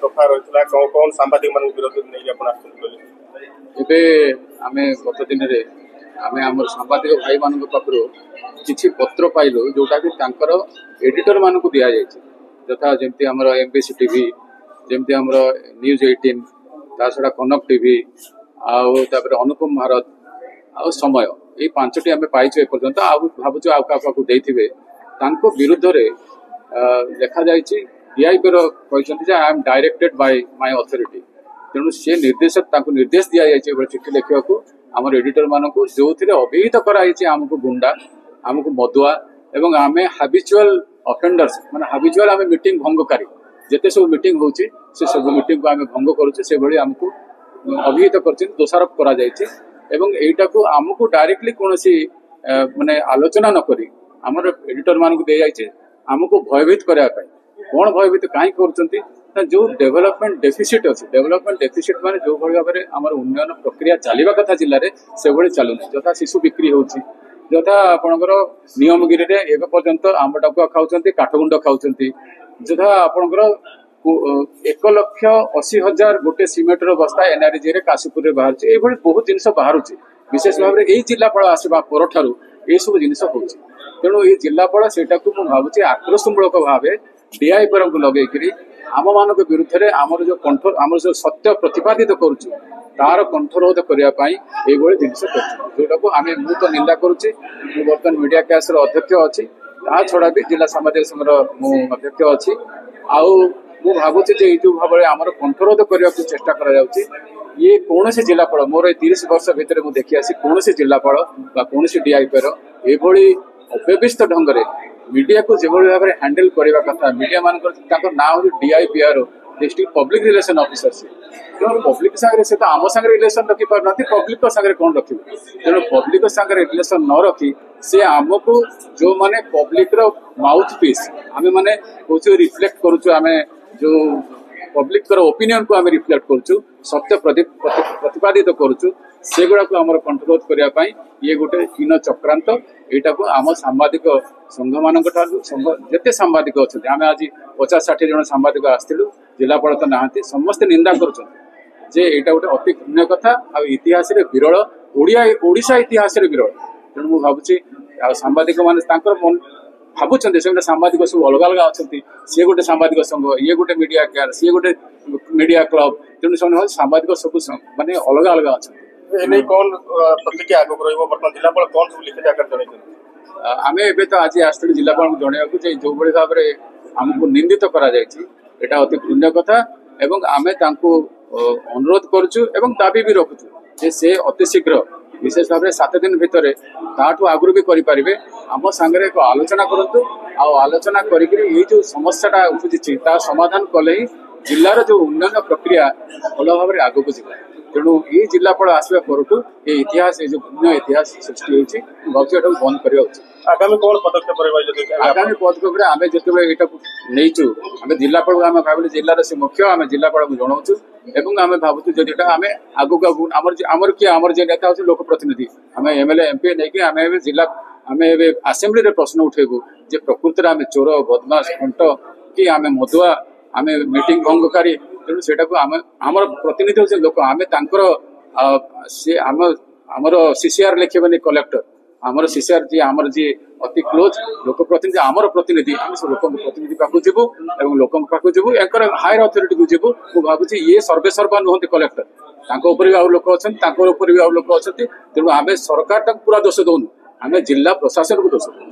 दफा रही कौन कौन सांबादिक मान विरोध नहीं ଏବେ ଆମେ ଗତ ଦିନରେ ଆମେ ଆମର ସାମ୍ବାଦିକ ଭାଇମାନଙ୍କ ପାଖରୁ କିଛି ପତ୍ର ପାଇଲୁ ଯୋଉଟାକି ତାଙ୍କର ଏଡିଟର ମାନଙ୍କୁ ଦିଆଯାଇଛି ଯଥା ଯେମିତି ଆମର MBC ଟିଭି ଯେମିତି ଆମର News18 ତା ଛଡ଼ା କନକ ଟିଭି ଆଉ ତାପରେ ଅନୁପମ ଭାରତ ଆଉ ସମୟ ଏଇ ପାଞ୍ଚଟି ଆମେ ପାଇଛୁ ଏପର୍ଯ୍ୟନ୍ତ ଆଉ ଭାବୁଛୁ ଆଉ କାହା ପାଖକୁ ଦେଇଥିବେ ତାଙ୍କ ବିରୁଦ୍ଧରେ ଲେଖାଯାଇଛି DIPର କହିଛନ୍ତି ଯେ I M directed Bai my authority ତେଣୁ ସେ ନିର୍ଦ୍ଦେଶ ଦିଆଯାଇଛି ଏଭଳି ଚିଠି ଲେଖିବାକୁ ଆମର ଏଡିଟର ମାନଙ୍କୁ ଯୋଉଥିରେ ଅଭିହିତ କରାଯାଇଛି ଆମକୁ ଗୁଣ୍ଡା ଆମକୁ ମଦୁଆ ଏବଂ ଆମେ ହାବିଚୁଆଲ ଅଫେଣ୍ଡର୍ସ ମାନେ ହାବିଚୁଆଲ ଆମେ ମିଟିଂ ଭଙ୍ଗକାରୀ ଯେତେ ସବୁ ମିଟିଂ ହଉଛି ସେ ସବୁ ମିଟିଂକୁ ଆମେ ଭଙ୍ଗ କରୁଛୁ ସେଭଳି ଆମକୁ ଅଭିହିତ କରିଛନ୍ତି ଦୋଷାରୋପ କରାଯାଇଛି ଏବଂ ଏଇଟାକୁ ଆମକୁ ଡାଇରେକ୍ଟଲି କୌଣସି ମାନେ ଆଲୋଚନା ନ କରି ଆମର ଏଡିଟର ମାନଙ୍କୁ ଦିଆଯାଇଛି ଆମକୁ ଭୟଭୀତ କରିବା ପାଇଁ କଣ ଭୟଭୀତ କାହିଁ କରୁଛନ୍ତି ନା ଯୋଉ ଡେଭଲପମେଣ୍ଟ ଡେଫିସିଟ୍ ଅଛି ଡେଭଲପମେଣ୍ଟ ଡେଫିସିଟ୍ ମାନେ ଯୋଉଭଳି ଭାବରେ ଆମର ଉନ୍ନୟନ ପ୍ରକ୍ରିୟା ଚାଲିବା କଥା ଜିଲ୍ଲାରେ ସେଭଳି ଚାଲୁନି ଯଥା ଶିଶୁ ବିକ୍ରି ହେଉଛି ଯଥା ଆପଣଙ୍କର ନିୟମଗିରିରେ ଏବେ ପର୍ଯ୍ୟନ୍ତ ଆମ୍ବ ଡାକୁଆ ଖାଉଛନ୍ତି କାଠଗୁଣ୍ଡ ଖାଉଛନ୍ତି ଯଥା ଆପଣଙ୍କର 1,80,000 ଗୋଟେ ସିମେଣ୍ଟର ବସ୍ତା NRG କାଶୀପୁରରେ ବାହାରୁଛି ଏଇଭଳି ବହୁତ ଜିନିଷ ବାହାରୁଛି ବିଶେଷ ଭାବରେ ଏଇ ଜିଲ୍ଲାପାଳ ଆସିବା ପରଠାରୁ ଏସବୁ ଜିନିଷ ହଉଛି ତେଣୁ ଏଇ ଜିଲ୍ଲାପାଳ ସେଇଟାକୁ ମୁଁ ଭାବୁଛି ଆକ୍ରୋଶମୂଳକ ଭାବେ DIPରଙ୍କୁ ଲଗେଇକିରି ଆମମାନଙ୍କ ବିରୁଦ୍ଧରେ ଆମର ଯୋଉ ସତ୍ୟ ପ୍ରତିପାଦିତ କରୁଛୁ ତାର କଣ୍ଠରୋଧ କରିବା ପାଇଁ ଏଇଭଳି ଜିନିଷ କରୁଛୁ ଯୋଉଟାକୁ ମୁଁ ତ ନିନ୍ଦା କରୁଛି ମୁଁ ବର୍ତ୍ତମାନ ମିଡିଆ କ୍ୟାସର ଅଧ୍ୟକ୍ଷ ଅଛି ତା ଛଡା ବି ଜିଲ୍ଲା ସାମ୍ବାଦିକ ସଂଘର ମୁଁ ଅଧ୍ୟକ୍ଷ ଅଛି ଆଉ ମୁଁ ଭାବୁଛି ଯେ ଏଇ ଯୋଉ ଭାବରେ ଆମର କଣ୍ଠରୋଧ କରିବାକୁ ଚେଷ୍ଟା କରାଯାଉଛି ଇଏ କୌଣସି ଜିଲ୍ଲାପାଳ ମୋର ଏଇ 30 ବର୍ଷ ଭିତରେ ମୁଁ ଦେଖି ଆସି କୌଣସି ଜିଲ୍ଲାପାଳ ବା କୌଣସି DIPର ଏଭଳି ଅବ୍ୟବସ୍ଥିତ ଢଙ୍ଗରେ ମିଡିଆକୁ ଯେଭଳି ଭାବରେ ହ୍ୟାଣ୍ଡେଲ କରିବା କଥା ମିଡିଆ ମାନଙ୍କର ତାଙ୍କ ନାଁ ହେଉଛି DIPR district public relation officer से तेणु पब्लिक सागर से तो आम सागर रिलेशन रखी पारना पब्लिक सागर कौन रखिए तेणु पब्लिक सागर रिलेशन न रखी से आमको जो माने पब्लिक रो माउथ पीस आम मैंने कौच रिफ्लेक्ट करुचु आम जो पब्लिक ओपिनियन को आम रिफ्लेक्ट करुचु सत्य प्रतिपादित करुचु से गुड़ा को आम कंट्रोल करने ये गोटे हीन चक्रांत यहाँ को आम सांबादिक संघ मान जिते सांबादिक अच्छा आम आज 50-60 जन सांबादिक आसलु जिलापाल तो नहांती समस्ते निंदा करुँचे यहाँ गोटे अति घृण्य कथा आ इतिहास विरल ओडिशा इतिहास विरल तेणु मुझे भावुँ सांबादिक मैंने भावुं से सांबादिक सब अलग अलग अच्छा सी गोटे सांबादिक संघ ये गोटे मीडिया केयर सी गोटे मीडिया क्लब तेणु से सांबादिक सब माने अलग अलग अच्छा कौन प्रतिक्रिया आगे बर्तमान जिलापाल कौन सब लिखित आकार जन आम एवं तो आज आसलु जिलापाल जनवाक जो भाई भाव में आमको निंदित करा एटा अति घृण्य कथा एवं आमे तांको अनुरोध करुचु एवं दाबी भी रखुचु जे से अति शीघ्र विशेष भाव में 7 दिन भितर ताठू आगुरी भी करें आम सांगे एक आलोचना करूँ आलोचना करी जो समस्याटा उठुची समाधान कले ही जिलार जो उन्नयन प्रक्रिया भल भाव में आगक जा तेणु ये जिलापाल आसवा पर ये इतिहास ये जो भिन्न इतिहास सृष्टि होती बंद करवा उचित आगामी कौन पदक्षेप आगामी पदक्षेप आम जो यहाँ नहींचु आम जिलापाल आम भाविल जिलार से मुख्य आम जिलापाल को जनाऊँ एवं आम भावुँ जदि आम आगक आमर किए आमर जो नेता अच्छे लोक प्रतिनिधि आम MLA MP नहीं कि आम जिला आम आसेम्बली प्रश्न उठेबू जे प्रकृति में आम चोर बदमाश खंट कि आम मदुआ आम मीटिंग भंगकारी तेणु से आमर प्रतिनिधि होते लोक आम आमर CCR लिखे कलेक्टर आमर CCR जी आमर जी अति क्लोज लोक प्रतिनिधि आमर प्रतिनिधि आम सब लोक प्रतिनिधि पाक जीवु और लोक पाक जीवु एंकर हायर अथॉरिटी को जीवु मु भावुँ ये सर्वे सर्वा नुहति कलेक्टर भी आउ लोक अच्छा भी आउ लोक अच्छा तेणु आम सरकार पूरा दोष दौनु आम जिला प्रशासन को दोष दौनु।